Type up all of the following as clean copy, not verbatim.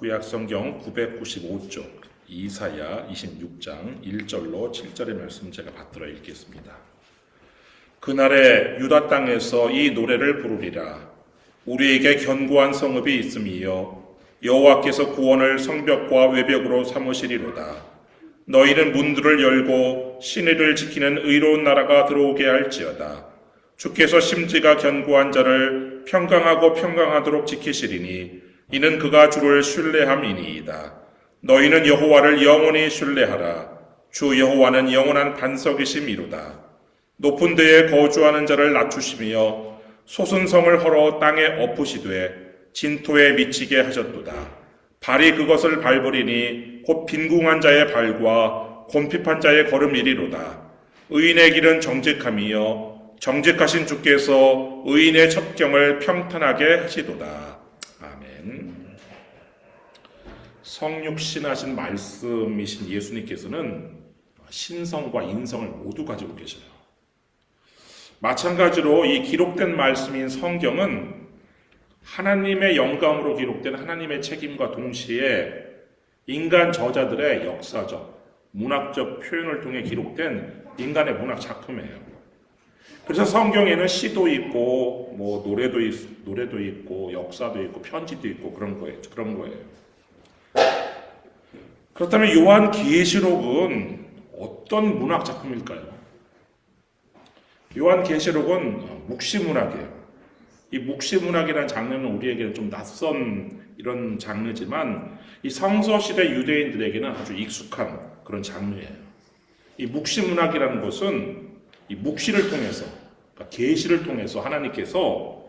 구약성경 995쪽 이사야 26장 1절로 7절의 말씀 제가 받들어 읽겠습니다. 그날에 유다 땅에서 이 노래를 부르리라. 우리에게 견고한 성읍이 있음이요 여호와께서 구원을 성벽과 외벽으로 삼으시리로다. 너희는 문들을 열고 시내를 지키는 의로운 나라가 들어오게 할지어다. 주께서 심지가 견고한 자를 평강하고 평강하도록 지키시리니 이는 그가 주를 신뢰함이니이다. 너희는 여호와를 영원히 신뢰하라. 주 여호와는 영원한 반석이심이로다. 높은 데에 거주하는 자를 낮추시며 솟은 성을 헐어 땅에 엎으시되 진토에 미치게 하셨도다. 발이 그것을 밟으리니 곧 빈궁한 자의 발과 곤핍한 자의 걸음이리로다. 의인의 길은 정직함이요 정직하신 주께서 의인의 첩경을 평탄하게 하시도다. 아멘. 성육신하신 말씀이신 예수님께서는 신성과 인성을 모두 가지고 계셔요. 마찬가지로 이 기록된 말씀인 성경은 하나님의 영감으로 기록된 하나님의 책임과 동시에 인간 저자들의 역사적, 문학적 표현을 통해 기록된 인간의 문학 작품이에요. 그래서 성경에는 시도 있고, 노래도 있고, 역사도 있고, 편지도 있고 그런 거예요. 그렇다면 요한계시록은 어떤 문학 작품일까요? 요한계시록은 묵시문학이에요. 이 묵시문학이라는 장르는 우리에게는 좀 낯선 이런 장르지만 이 성서시대 유대인들에게는 아주 익숙한 그런 장르예요. 이 묵시문학이라는 것은 이 묵시를 통해서, 그러니까 계시를 통해서 하나님께서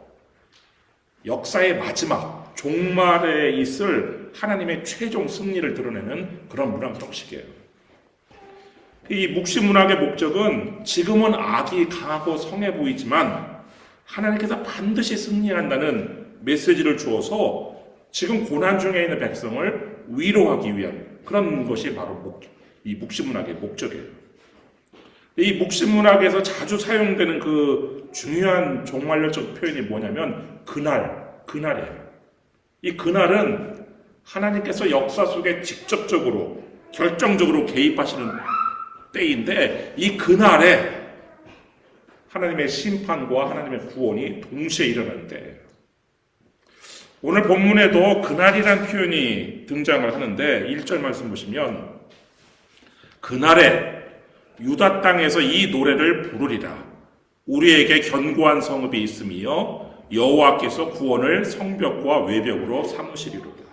역사의 마지막, 종말에 있을 하나님의 최종 승리를 드러내는 그런 문학 형식이에요. 이 묵시문학의 목적은 지금은 악이 강하고 성해 보이지만 하나님께서 반드시 승리한다는 메시지를 주어서 지금 고난 중에 있는 백성을 위로하기 위한 그런 것이 바로 이 묵시문학의 목적이에요. 이 묵시문학에서 자주 사용되는 그 중요한 종말론적 표현이 뭐냐면 그날이에요. 이 그날은 하나님께서 역사 속에 직접적으로 결정적으로 개입하시는 때인데 이 그날에 하나님의 심판과 하나님의 구원이 동시에 일어날 때예요. 오늘 본문에도 그날이란 표현이 등장을 하는데 1절 말씀 보시면 그날에 유다 땅에서 이 노래를 부르리라. 우리에게 견고한 성읍이 있음이요 여호와께서 구원을 성벽과 외벽으로 삼으시리로다.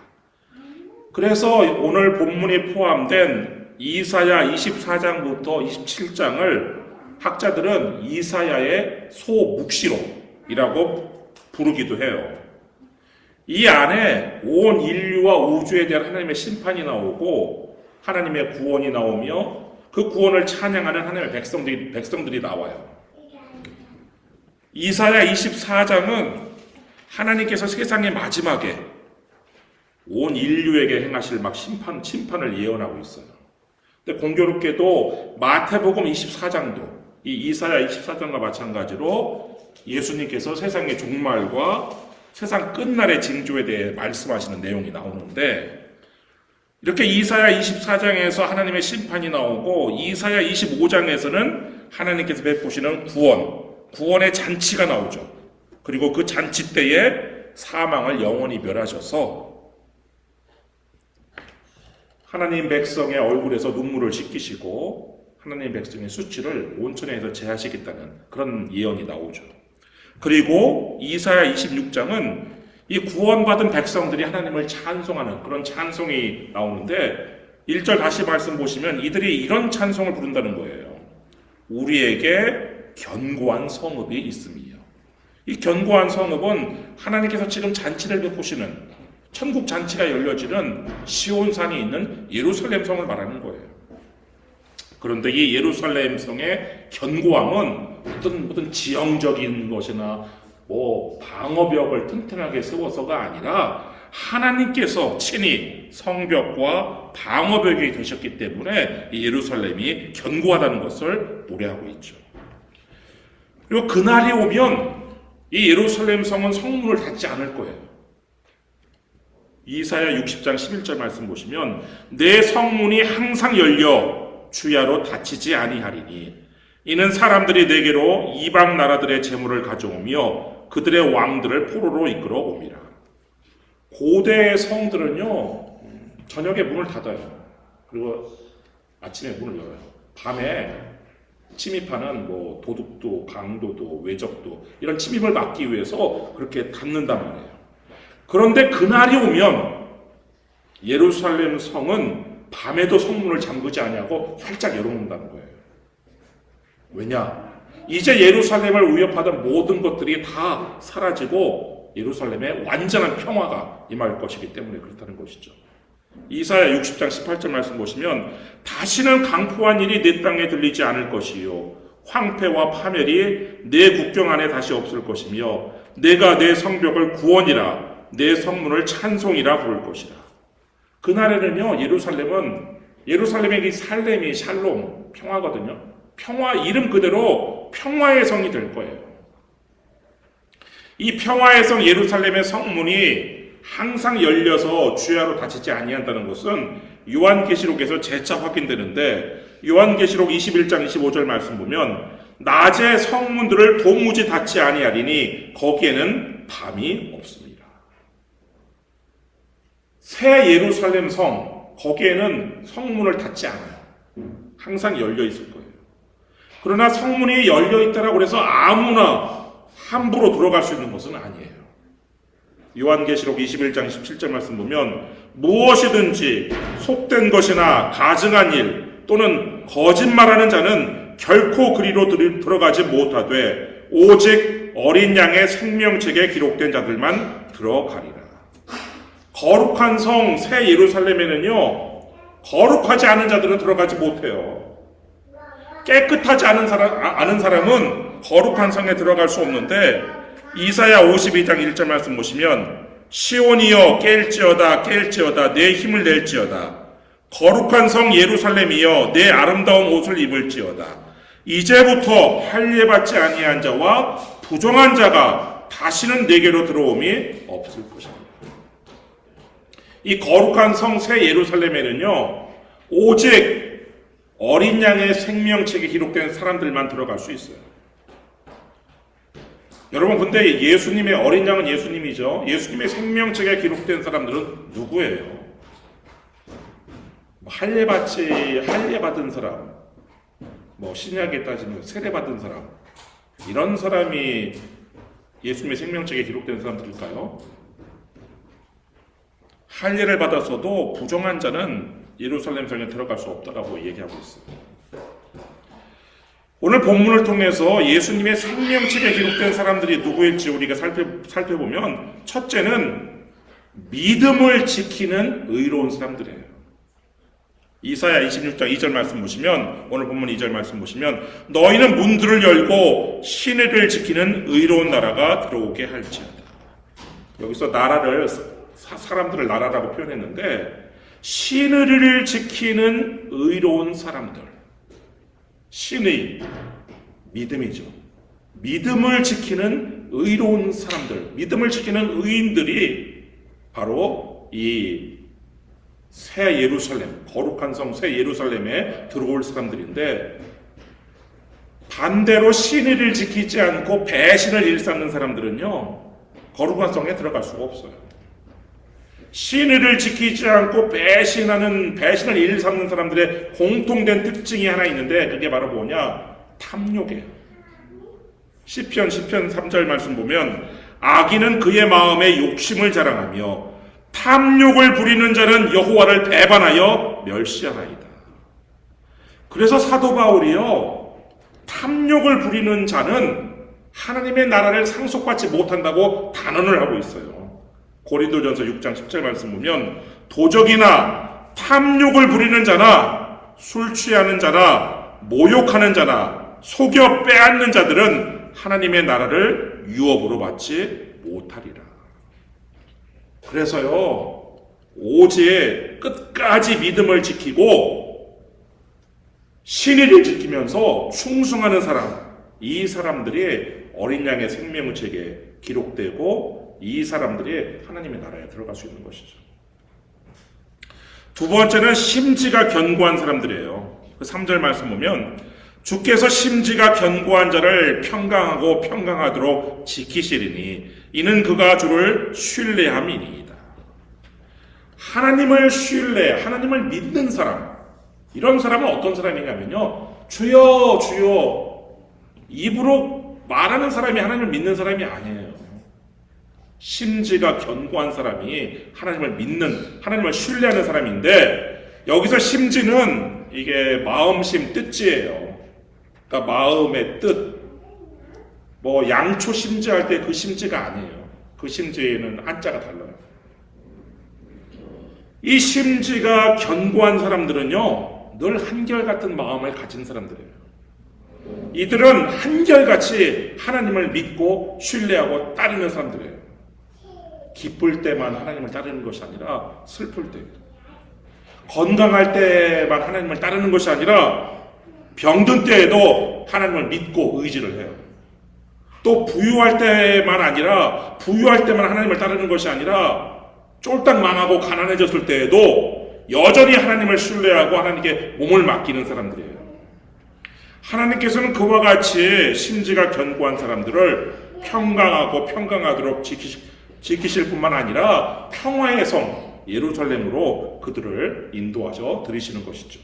그래서 오늘 본문이 포함된 이사야 24장부터 27장을 학자들은 이사야의 소묵시록이라고 부르기도 해요. 이 안에 온 인류와 우주에 대한 하나님의 심판이 나오고 하나님의 구원이 나오며 그 구원을 찬양하는 하나님의 백성들이 나와요. 이사야 24장은 하나님께서 세상의 마지막에 온 인류에게 행하실 심판을 예언하고 있어요. 근데 공교롭게도 마태복음 24장도 이 이사야 24장과 마찬가지로 예수님께서 세상의 종말과 세상 끝날의 징조에 대해 말씀하시는 내용이 나오는데 이렇게 이사야 24장에서 하나님의 심판이 나오고 이사야 25장에서는 하나님께서 베푸시는 구원의 잔치가 나오죠. 그리고 그 잔치 때에 사망을 영원히 멸하셔서 하나님 백성의 얼굴에서 눈물을 씻기시고 하나님 백성의 수치를 온천에서 제하시겠다는 그런 예언이 나오죠. 그리고 이사야 26장은 이 구원받은 백성들이 하나님을 찬송하는 그런 찬송이 나오는데 1절 다시 말씀 보시면 이들이 이런 찬송을 부른다는 거예요. 우리에게 견고한 성읍이 있음이요. 이 견고한 성읍은 하나님께서 지금 잔치를 베푸시는 천국 잔치가 열려지는 시온산이 있는 예루살렘 성을 말하는 거예요. 그런데 이 예루살렘 성의 견고함은 어떤 지형적인 것이나 방어벽을 튼튼하게 세워서가 아니라 하나님께서 친히 성벽과 방어벽이 되셨기 때문에 이 예루살렘이 견고하다는 것을 노래하고 있죠. 그리고 그날이 오면 이 예루살렘 성은 성문을 닫지 않을 거예요. 이사야 60장 11절 말씀 보시면 내 성문이 항상 열려 주야로 닫히지 아니하리니 이는 사람들이 내게로 이방 나라들의 재물을 가져오며 그들의 왕들을 포로로 이끌어 옵니다. 고대의 성들은요 저녁에 문을 닫아요. 그리고 아침에 문을 열어요. 밤에 침입하는 뭐 도둑도 강도도 외적도 이런 침입을 막기 위해서 그렇게 닫는단 말이에요. 그런데 그날이 오면 예루살렘 성은 밤에도 성문을 잠그지 아니하고 활짝 열어놓는다는 거예요. 왜냐? 이제 예루살렘을 위협하던 모든 것들이 다 사라지고 예루살렘에 완전한 평화가 임할 것이기 때문에 그렇다는 것이죠. 이사야 60장 18절 말씀 보시면 다시는 강포한 일이 내 땅에 들리지 않을 것이요 황폐와 파멸이 내 국경 안에 다시 없을 것이며 내가 내 성벽을 구원이라 내 성문을 찬송이라 부를 것이라. 그날에는요 예루살렘의 이 살렘이 샬롬 평화거든요. 평화 이름 그대로 평화의 성이 될 거예요. 이 평화의 성 예루살렘의 성문이 항상 열려서 주야로 닫히지 아니한다는 것은 요한계시록에서 재차 확인되는데 요한계시록 21장 25절 말씀 보면 낮에 성문들을 도무지 닫지 아니하리니 거기에는 밤이 없습니다. 새 예루살렘 성 거기에는 성문을 닫지 않아요. 항상 열려 있을 거예요. 그러나 성문이 열려 있다라고 해서 아무나 함부로 들어갈 수 있는 것은 아니에요. 요한계시록 21장 17절 말씀 보면 무엇이든지 속된 것이나 가증한 일 또는 거짓말하는 자는 결코 그리로 들어가지 못하되 오직 어린 양의 생명책에 기록된 자들만 들어가리라. 거룩한 성 새 예루살렘에는요 거룩하지 않은 자들은 들어가지 못해요. 깨끗하지 않은 사람은 거룩한 성에 들어갈 수 없는데 이사야 52장 1절 말씀 보시면 시온이여 깰지어다 내 힘을 낼지어다 거룩한 성 예루살렘이여 내 아름다운 옷을 입을지어다 이제부터 할례받지 아니한 자와 부정한 자가 다시는 내게로 들어옴이 없을 것입니다. 이 거룩한 성 새 예루살렘에는요 오직 어린 양의 생명책에 기록된 사람들만 들어갈 수 있어요. 여러분 근데 예수님의 어린 양은 예수님이죠. 예수님의 생명책에 기록된 사람들은 누구예요? 할례받은 사람, 신약에 따지면 세례받은 사람, 이런 사람이 예수님의 생명책에 기록된 사람들일까요? 할례를 받았어도 부정한 자는 예루살렘 성에 들어갈 수 없다라고 얘기하고 있어요. 오늘 본문을 통해서 예수님의 생명책에 기록된 사람들이 누구일지 우리가 살펴보면 첫째는 믿음을 지키는 의로운 사람들이에요. 이사야 26장 2절 말씀 보시면 오늘 본문 2절 말씀 보시면 너희는 문들을 열고 시내를 지키는 의로운 나라가 들어오게 할지어다. 여기서 나라를 사람들을 나라라고 표현했는데 시내를 지키는 의로운 사람들 신의 믿음이죠. 믿음을 지키는 의로운 사람들, 믿음을 지키는 의인들이 바로 이 새 예루살렘, 거룩한 성 새 예루살렘에 들어올 사람들인데 반대로 신의를 지키지 않고 배신을 일삼는 사람들은요 거룩한 성에 들어갈 수가 없어요. 신의를 지키지 않고 배신을 일삼는 사람들의 공통된 특징이 하나 있는데 그게 바로 뭐냐? 탐욕이에요. 시편 3절 말씀 보면 악인은 그의 마음에 욕심을 자랑하며 탐욕을 부리는 자는 여호와를 배반하여 멸시하나이다. 그래서 사도 바울이요 탐욕을 부리는 자는 하나님의 나라를 상속받지 못한다고 단언을 하고 있어요. 고린도전서 6장 10절 말씀 보면 도적이나 탐욕을 부리는 자나 술 취하는 자나 모욕하는 자나 속여 빼앗는 자들은 하나님의 나라를 유업으로 받지 못하리라. 그래서요 오직 끝까지 믿음을 지키고 신의를 지키면서 충성하는 사람, 이 사람들이 어린 양의 생명책에 기록되고 이 사람들이 하나님의 나라에 들어갈 수 있는 것이죠. 두 번째는 심지가 견고한 사람들이에요. 그 3절 말씀 보면 주께서 심지가 견고한 자를 평강하고 평강하도록 지키시리니 이는 그가 주를 신뢰함이니이다. 하나님을 신뢰, 하나님을 믿는 사람, 이런 사람은 어떤 사람이냐면요, 주여 주여 입으로 말하는 사람이 하나님을 믿는 사람이 아니에요. 심지가 견고한 사람이 하나님을 믿는, 하나님을 신뢰하는 사람인데, 여기서 심지는 이게 마음심 뜻지예요. 그러니까 마음의 뜻, 뭐 양초 심지할 때 그 심지가 아니에요. 그 심지에는 한자가 달라요. 이 심지가 견고한 사람들은요, 늘 한결같은 마음을 가진 사람들이에요. 이들은 한결같이 하나님을 믿고 신뢰하고 따르는 사람들이에요. 기쁠 때만 하나님을 따르는 것이 아니라 슬플 때, 건강할 때만 하나님을 따르는 것이 아니라 병든 때에도 하나님을 믿고 의지를 해요. 또 부유할 때만 아니라 부유할 때만 하나님을 따르는 것이 아니라 쫄딱 망하고 가난해졌을 때에도 여전히 하나님을 신뢰하고 하나님께 몸을 맡기는 사람들이에요. 하나님께서는 그와 같이 심지가 견고한 사람들을 평강하고 평강하도록 지키실 뿐만 아니라 평화의 성 예루살렘으로 그들을 인도하셔 드리시는 것이죠.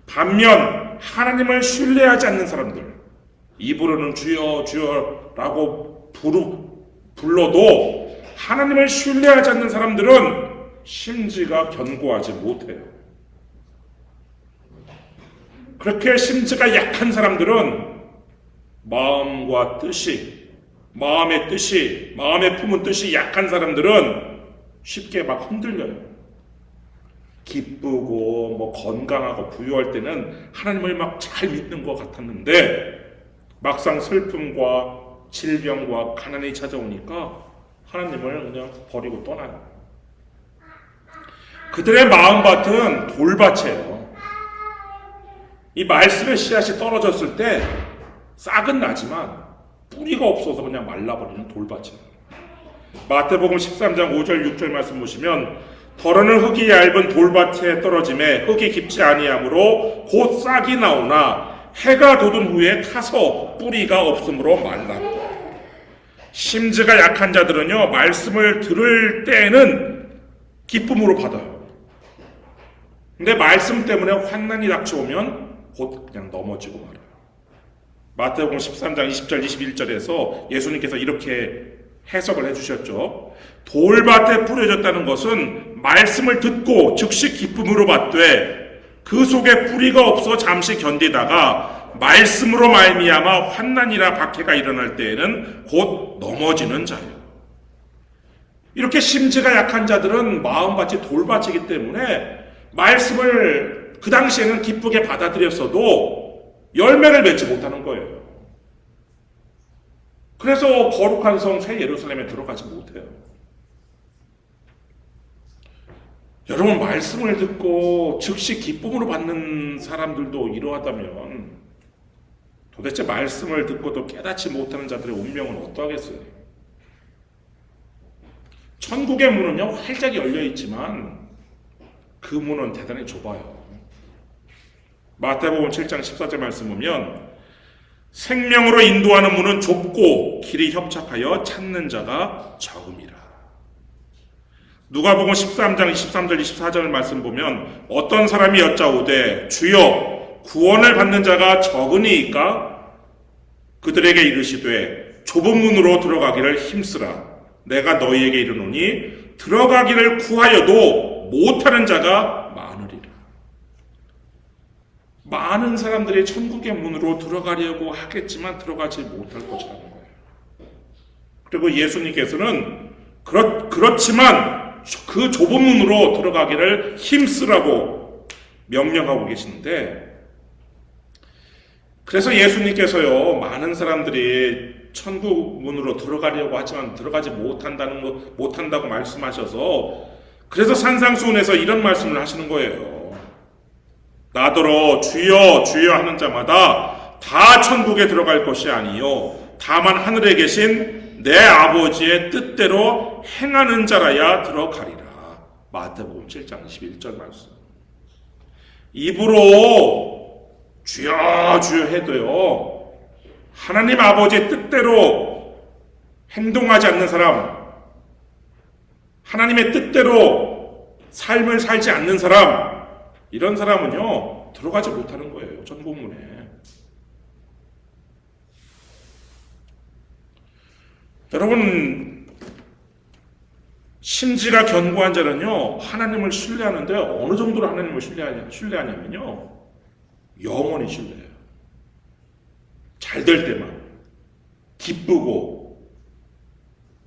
반면 하나님을 신뢰하지 않는 사람들, 입으로는 주여 주여라고 불러도 하나님을 신뢰하지 않는 사람들은 심지가 견고하지 못해요. 그렇게 심지가 약한 사람들은 마음과 뜻이, 마음의 뜻이, 마음에 품은 뜻이 약한 사람들은 쉽게 막 흔들려요. 기쁘고 뭐 건강하고 부유할 때는 하나님을 막 잘 믿는 것 같았는데 막상 슬픔과 질병과 가난이 찾아오니까 하나님을 그냥 버리고 떠나요. 그들의 마음밭은 돌밭이에요. 이 말씀의 씨앗이 떨어졌을 때 싹은 나지만 뿌리가 없어서 그냥 말라버리는 돌밭이에요. 마태복음 13장 5절 6절 말씀 보시면 더러는 흙이 얇은 돌밭에 떨어짐에 흙이 깊지 아니하므로 곧 싹이 나오나 해가 돋은 후에 타서 뿌리가 없으므로 말랐고. 심지가 약한 자들은요, 말씀을 들을 때는 기쁨으로 받아요. 근데 말씀 때문에 환난이 닥쳐오면 곧 그냥 넘어지고 말아요. 마태복음 13장 20절 21절에서 예수님께서 이렇게 해석을 해주셨죠. 돌밭에 뿌려졌다는 것은 말씀을 듣고 즉시 기쁨으로 받되 그 속에 뿌리가 없어 잠시 견디다가 말씀으로 말미암아 환난이나 박해가 일어날 때에는 곧 넘어지는 자예요. 이렇게 심지가 약한 자들은 마음밭이 돌밭이기 때문에 말씀을 그 당시에는 기쁘게 받아들였어도 열매를 맺지 못하는 거예요. 그래서 거룩한 성 새 예루살렘에 들어가지 못해요. 여러분, 말씀을 듣고 즉시 기쁨으로 받는 사람들도 이러하다면 도대체 말씀을 듣고도 깨닫지 못하는 자들의 운명은 어떠하겠어요? 천국의 문은요, 활짝이 열려있지만 그 문은 대단히 좁아요. 마태복음 7장 14절 말씀 보면 생명으로 인도하는 문은 좁고 길이 협착하여 찾는 자가 적음이라. 누가복음 13장 23절 24절 말씀 보면 어떤 사람이 여짜오되 주여 구원을 받는 자가 적으니이까? 그들에게 이르시되 좁은 문으로 들어가기를 힘쓰라. 내가 너희에게 이르노니 들어가기를 구하여도 못하는 자가 많으리라. 많은 사람들이 천국의 문으로 들어가려고 하겠지만 들어가지 못할 것이라는 거예요. 그리고 예수님께서는 그렇지만 그 좁은 문으로 들어가기를 힘쓰라고 명령하고 계시는데, 그래서 예수님께서요, 많은 사람들이 천국 문으로 들어가려고 하지만 들어가지 못한다고 말씀하셔서, 그래서 산상수훈에서 이런 말씀을 하시는 거예요. 나더러 주여 주여 하는 자마다 다 천국에 들어갈 것이 아니요 다만 하늘에 계신 내 아버지의 뜻대로 행하는 자라야 들어가리라. 마태복음 7장 21절 말씀. 입으로 주여 주여 해도요, 하나님 아버지의 뜻대로 행동하지 않는 사람, 하나님의 뜻대로 삶을 살지 않는 사람, 이런 사람은요 들어가지 못하는 거예요, 전공문에. 여러분, 심지가 견고한 자는요 하나님을 신뢰하는데 어느 정도로 하나님을 신뢰하냐면요, 영원히 신뢰해요. 잘 될 때만, 기쁘고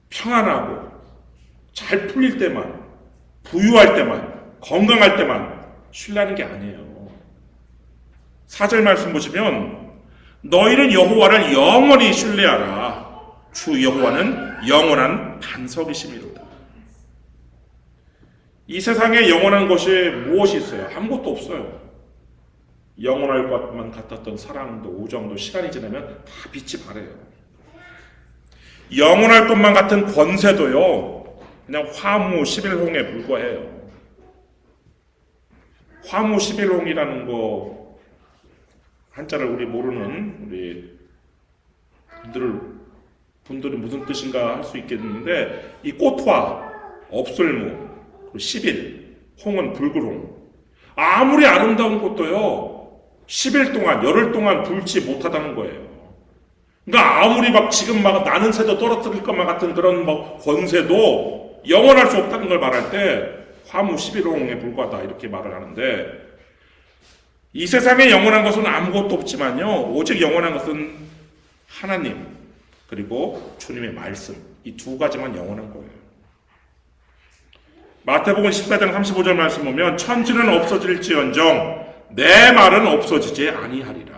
평안하고 잘 풀릴 때만, 부유할 때만, 건강할 때만 신뢰하는 게 아니에요. 4절 말씀 보시면 너희는 여호와를 영원히 신뢰하라. 주 여호와는 영원한 반석이심이로다. 이 세상에 영원한 것이 무엇이 있어요? 아무것도 없어요. 영원할 것만 같았던 사랑도 우정도 시간이 지나면 다 빛이 바래요. 영원할 것만 같은 권세도요 그냥 화무 11홍에 불과해요. 화무 11홍이라는 거 한자를 우리 모르는 우리 분들은 무슨 뜻인가 할 수 있겠는데, 이 꽃화, 없을무, 11, 홍은 붉은홍. 아무리 아름다운 꽃도요 10일 동안, 열흘 동안 불지 못하다는 거예요. 그러니까 아무리 막 지금 막 나는 새도 떨어뜨릴 것만 같은 그런 뭐 권세도 영원할 수 없다는 걸 말할 때 화무 11홍에 불과하다 이렇게 말을 하는데, 이 세상에 영원한 것은 아무것도 없지만요 오직 영원한 것은 하나님 그리고 주님의 말씀, 이 두 가지만 영원한 거예요. 마태복음 14장 35절 말씀 보면 천지는 없어질지언정 내 말은 없어지지 아니하리라.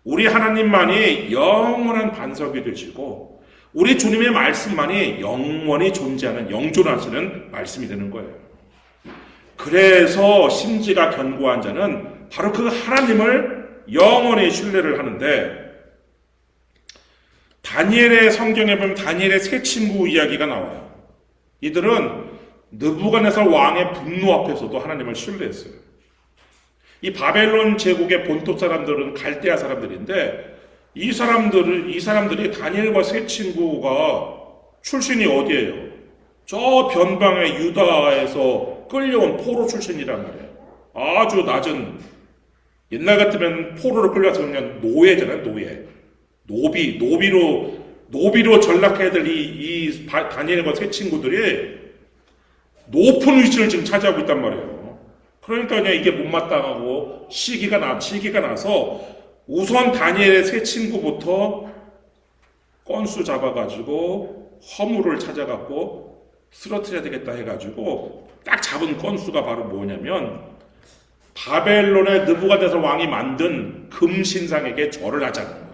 우리 하나님만이 영원한 반석이 되시고 우리 주님의 말씀만이 영원히 존재하는, 영존하시는 말씀이 되는 거예요. 그래서 심지가 견고한 자는 바로 그 하나님을 영원히 신뢰를 하는데, 다니엘의 성경에 보면 다니엘의 세 친구 이야기가 나와요. 이들은 느부갓네살 왕의 분노 앞에서도 하나님을 신뢰했어요. 이 바벨론 제국의 본토 사람들은 갈대아 사람들인데, 이 사람들이 다니엘과 세 친구가 출신이 어디예요? 저 변방의 유다에서 끌려온 포로 출신이란 말이에요. 아주 낮은, 옛날 같으면 포로로 끌려와서 그냥 노예잖아요, 노예. 노비로 전락해야 될 이 다니엘과 세 친구들이 높은 위치를 지금 차지하고 있단 말이에요. 그러니까 그냥 이게 못마땅하고 시기가 나서 우선 다니엘의 세 친구부터 건수 잡아가지고 허물을 찾아갖고 쓰러뜨려야 되겠다 해가지고 딱 잡은 건수가 바로 뭐냐면 바벨론의 느부갓네살 왕이 만든 금신상에게 절을 하자는 거예요.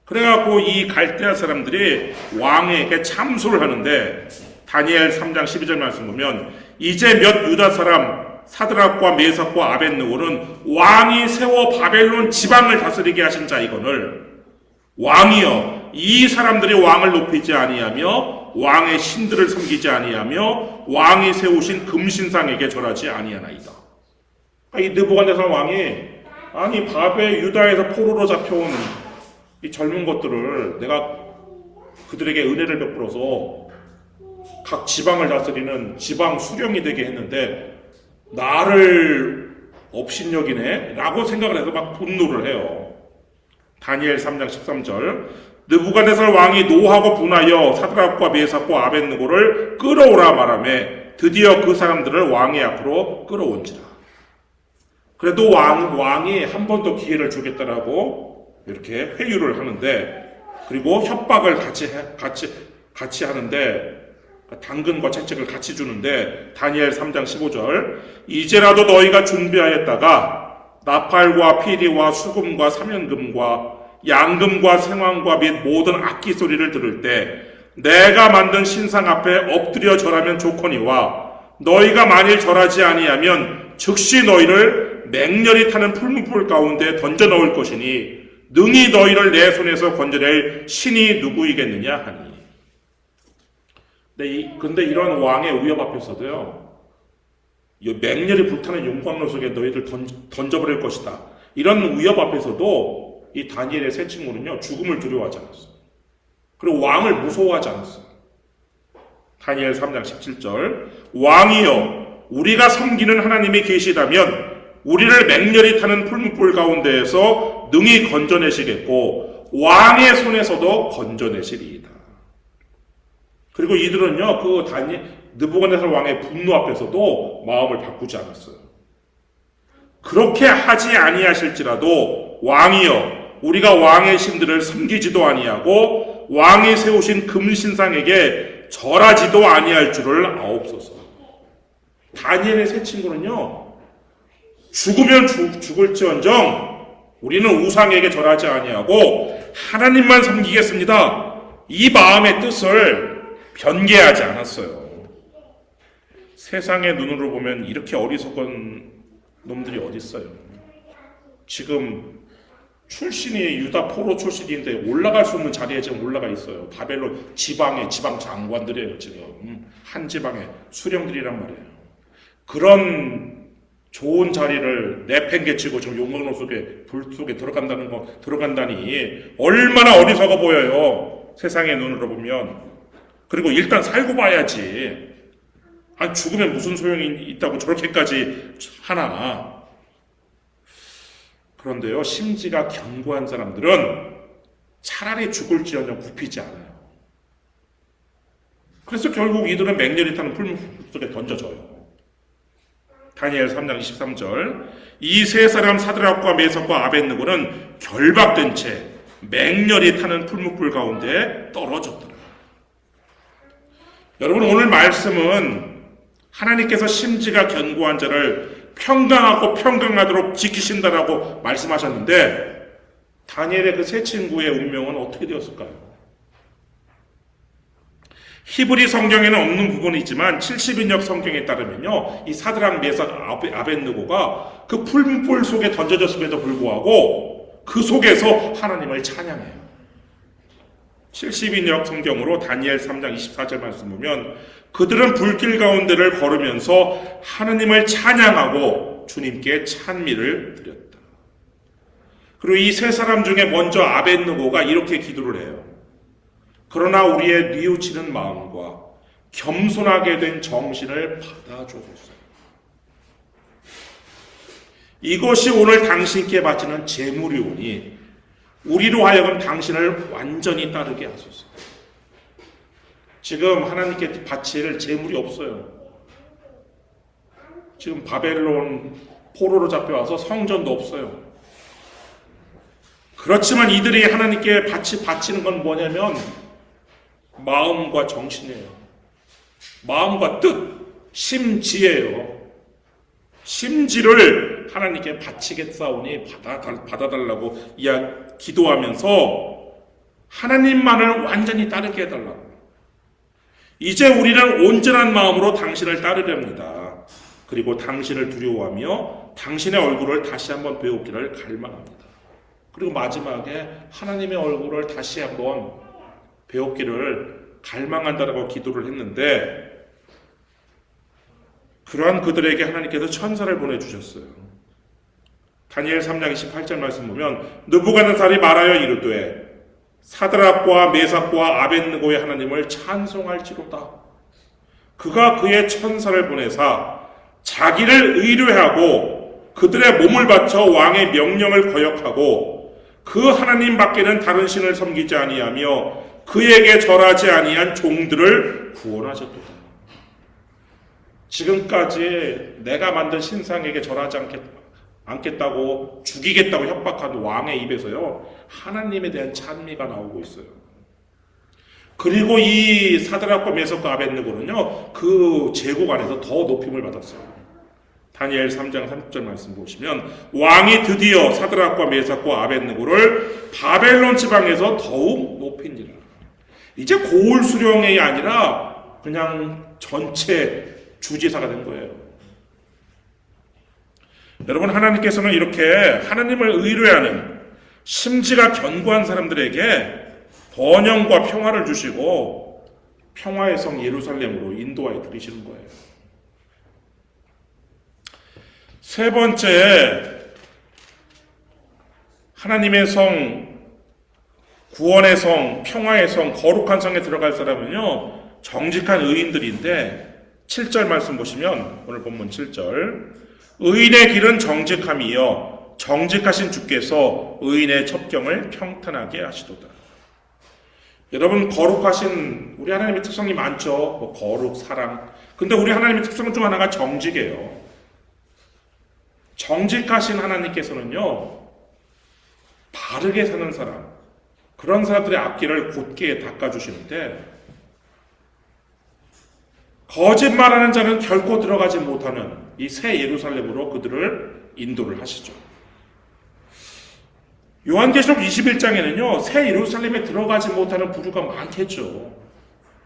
그래갖고 이 갈대아 사람들이 왕에게 참소를 하는데, 다니엘 3장 12절 말씀 보면 이제 몇 유다 사람 사드락과 메삭과 아벳느고는 왕이 세워 바벨론 지방을 다스리게 하신 자이거늘 왕이여 이 사람들이 왕을 높이지 아니하며 왕의 신들을 섬기지 아니하며 왕이 세우신 금신상에게 절하지 아니하나이다. 이 느부갓네살 왕이 유다에서 포로로 잡혀온 이 젊은 것들을 내가 그들에게 은혜를 베풀어서 각 지방을 다스리는 지방 수령이 되게 했는데 나를 업신여기네 라고 생각을 해서 막 분노를 해요. 다니엘 3장 13절 느부갓네살 왕이 노하고 분하여 사드락과 메삭과 아벳느고를 끌어오라 말하며 드디어 그 사람들을 왕의 앞으로 끌어온지라. 그래도 왕이 한 번 더 기회를 주겠다라고 이렇게 회유를 하는데, 그리고 협박을 같이 하는데, 당근과 채찍을 같이 주는데, 다니엘 3장 15절 이제라도 너희가 준비하였다가 나팔과 피리와 수금과 사면금과 양금과 생황과 및 모든 악기 소리를 들을 때 내가 만든 신상 앞에 엎드려 절하면 좋거니와 너희가 만일 절하지 아니하면 즉시 너희를 맹렬히 타는 풀무불 가운데 던져 넣을 것이니 능히 너희를 내 손에서 건져낼 신이 누구이겠느냐 하니. 근데 이런 왕의 위협 앞에서도요, 이 맹렬히 불타는 용광로 속에 너희들 던져버릴 것이다. 이런 위협 앞에서도 이 다니엘의 세 친구는요, 죽음을 두려워하지 않았어요. 그리고 왕을 무서워하지 않았어요. 다니엘 3장 17절, 왕이여, 우리가 섬기는 하나님이 계시다면 우리를 맹렬히 타는 풀무불 가운데에서 능히 건져내시겠고 왕의 손에서도 건져내시리이다. 그리고 이들은요, 느부갓네살 왕의 분노 앞에서도 마음을 바꾸지 않았어요. 그렇게 하지 아니하실지라도 왕이여, 우리가 왕의 신들을 섬기지도 아니하고 왕이 세우신 금신상에게 절하지도 아니할 줄을 아옵소서. 다니엘의 세 친구는요, 죽으면 죽을지언정 우리는 우상에게 절하지 아니하고 하나님만 섬기겠습니다. 이 마음의 뜻을 변개하지 않았어요. 세상의 눈으로 보면 이렇게 어리석은 놈들이 어디 있어요. 지금 출신이 유다 포로 출신인데 올라갈 수 없는 자리에 지금 올라가 있어요. 바벨론 지방 장관들이에요. 지금 한 지방의 수령들이란 말이에요. 그런 좋은 자리를 내팽개치고 지금 용광로 속에 불 속에 들어간다니 얼마나 어리석어 보여요. 세상의 눈으로 보면. 그리고 일단 살고 봐야지. 죽으면 무슨 소용이 있다고 저렇게까지 하나. 그런데요, 심지가 견고한 사람들은 차라리 죽을지언정 굽히지 않아요. 그래서 결국 이들은 맹렬히 타는 풀무 속에 던져져요. 다니엘 3장 23절, 이 세 사람 사드락과 메삭과 아벳느고는 결박된 채 맹렬히 타는 풀무불 가운데 떨어졌더라. 여러분, 오늘 말씀은 하나님께서 심지가 견고한 자를 평강하도록 지키신다라고 말씀하셨는데, 다니엘의 그 세 친구의 운명은 어떻게 되었을까요? 히브리 성경에는 없는 부분이 있지만 70인역 성경에 따르면요, 이 사드락, 메삭, 아벳느고가 그 풀무불 속에 던져졌음에도 불구하고 그 속에서 하나님을 찬양해요. 70인역 성경으로 다니엘 3장 24절 말씀 보면 그들은 불길 가운데를 걸으면서 하나님을 찬양하고 주님께 찬미를 드렸다. 그리고 이 세 사람 중에 먼저 아벳느고가 이렇게 기도를 해요. 그러나 우리의 뉘우치는 마음과 겸손하게 된 정신을 받아주소서. 이것이 오늘 당신께 바치는 제물이오니 우리로 하여금 당신을 완전히 따르게 하소서. 지금 하나님께 바칠 제물이 없어요. 지금 바벨론 포로로 잡혀와서 성전도 없어요. 그렇지만 이들이 하나님께 바치는 건 뭐냐면 마음과 정신이에요. 마음과 뜻, 심지예요. 심지를 하나님께 바치겠사오니 받아달라고 기도하면서 하나님만을 완전히 따르게 해달라고. 이제 우리는 온전한 마음으로 당신을 따르렵니다. 그리고 당신을 두려워하며 당신의 얼굴을 다시 한번 배우기를 갈망합니다. 그리고 마지막에 하나님의 얼굴을 다시 한번 배우기를 갈망한다라고 기도를 했는데, 그러한 그들에게 하나님께서 천사를 보내주셨어요. 다니엘 3장 28절 말씀 보면 느부갓네살이 말하여 이르되 사드락과 메삭과 아벳느고의 하나님을 찬송할지로다. 그가 그의 천사를 보내사 자기를 의뢰하고 그들의 몸을 바쳐 왕의 명령을 거역하고 그 하나님 밖에는 다른 신을 섬기지 아니하며 그에게 절하지 아니한 종들을 구원하셨도다. 지금까지 내가 만든 신상에게 절하지 않겠다고 죽이겠다고 협박한 왕의 입에서요, 하나님에 대한 찬미가 나오고 있어요. 그리고 이 사드락과 메삭과 아벳느고는요, 그 제국 안에서 더 높임을 받았어요. 다니엘 3장 30절 말씀 보시면 왕이 드디어 사드락과 메삭과 아벳느고를 바벨론 지방에서 더욱 높이니라. 이제 고을 수령이 아니라 그냥 전체 주지사가 된 거예요. 여러분, 하나님께서는 이렇게 하나님을 의뢰하는 심지가 견고한 사람들에게 번영과 평화를 주시고 평화의 성 예루살렘으로 인도하여 드리시는 거예요. 세 번째, 하나님의 성, 구원의 성, 평화의 성, 거룩한 성에 들어갈 사람은요, 정직한 의인들인데 7절 말씀 보시면 오늘 본문 7절, 의인의 길은 정직함이요 정직하신 주께서 의인의 첩경을 평탄하게 하시도다. 여러분, 거룩하신 우리 하나님의 특성이 많죠. 뭐 거룩, 사랑. 근데 우리 하나님의 특성 중 하나가 정직이에요. 정직하신 하나님께서는요, 바르게 사는 사람, 그런 사람들의 앞길을 곧게 닦아주시는데, 거짓말하는 자는 결코 들어가지 못하는 이 새 예루살렘으로 그들을 인도를 하시죠. 요한계시록 21장에는요, 새 예루살렘에 들어가지 못하는 부류가 많겠죠.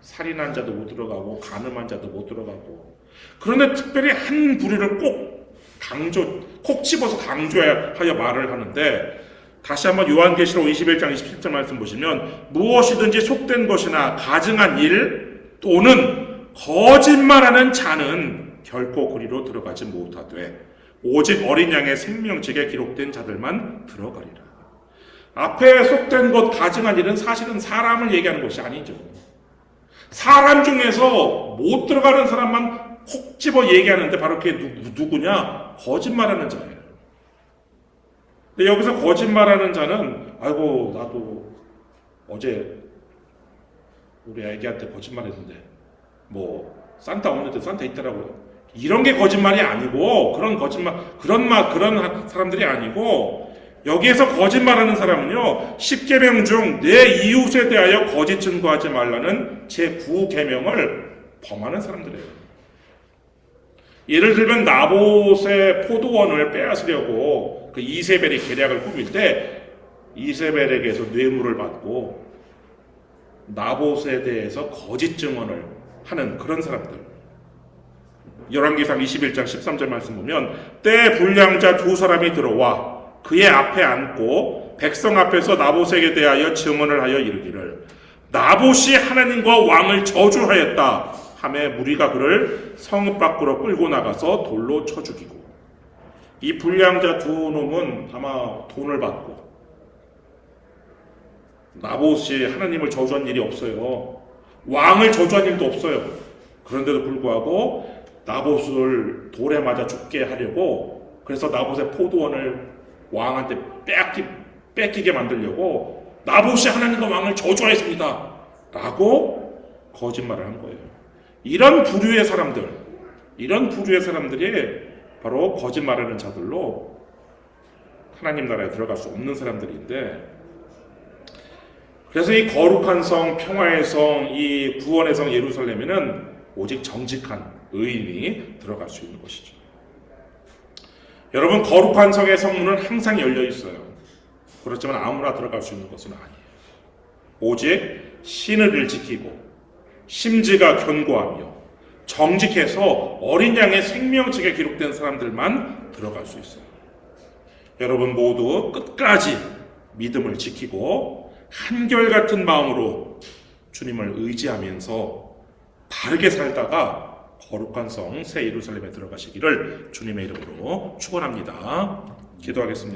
살인한 자도 못 들어가고, 간음한 자도 못 들어가고. 그런데 특별히 한 부류를 콕 집어서 강조하여 말을 하는데, 다시 한번 요한계시록 21장 27절 말씀 보시면, 무엇이든지 속된 것이나 가증한 일 또는 거짓말하는 자는 결코 그리로 들어가지 못하되 오직 어린 양의 생명책에 기록된 자들만 들어가리라. 앞에 속된 것, 가증한 일은 사실은 사람을 얘기하는 것이 아니죠. 사람 중에서 못 들어가는 사람만 콕 집어 얘기하는데 바로 그게 누구냐? 거짓말하는 자예요. 근데 여기서 거짓말하는 자는, 아이고 나도 어제 우리 애기한테 거짓말했는데 뭐 산타 없는데 산타 있더라고요. 이런 게 거짓말이 아니고, 그런 사람들이 아니고, 여기에서 거짓말하는 사람은요, 10계명 중 내 이웃에 대하여 거짓 증거하지 말라는 제9계명을 범하는 사람들이에요. 예를 들면 나봇의 포도원을 빼앗으려고 그 이세벨이 계략을 꾸밀 때 이세벨에게서 뇌물을 받고 나봇에 대해서 거짓 증언을 하는 그런 사람들. 열왕기상 21장 13절 말씀 보면, 때 불량자 두 사람이 들어와 그의 앞에 앉고 백성 앞에서 나봇에게 대하여 증언을 하여 이르기를, 나봇이 하나님과 왕을 저주하였다 하매 무리가 그를 성읍 밖으로 끌고 나가서 돌로 쳐 죽이고. 이 불량자 두 놈은 아마 돈을 받고, 나봇이 하나님을 저주한 일이 없어요. 왕을 저주한 일도 없어요. 그런데도 불구하고 나봇을 돌에 맞아 죽게 하려고, 그래서 나봇의 포도원을 왕한테 뺏기게 만들려고 나봇이 하나님과 왕을 저주하였습니다 라고 거짓말을 한 거예요. 이런 부류의 사람들이 바로 거짓말하는 자들로 하나님 나라에 들어갈 수 없는 사람들인데, 그래서 이 거룩한 성, 평화의 성, 이 구원의 성 예루살렘에는 오직 정직한 의인이 들어갈 수 있는 것이죠. 여러분, 거룩한 성의 성문은 항상 열려 있어요. 그렇지만 아무나 들어갈 수 있는 것은 아니에요. 오직 신의를 지키고 심지가 견고하며 정직해서 어린 양의 생명책에 기록된 사람들만 들어갈 수 있어요. 여러분 모두 끝까지 믿음을 지키고 한결같은 마음으로 주님을 의지하면서 바르게 살다가 거룩한 성 새 예루살렘에 들어가시기를 주님의 이름으로 축원합니다. 기도하겠습니다.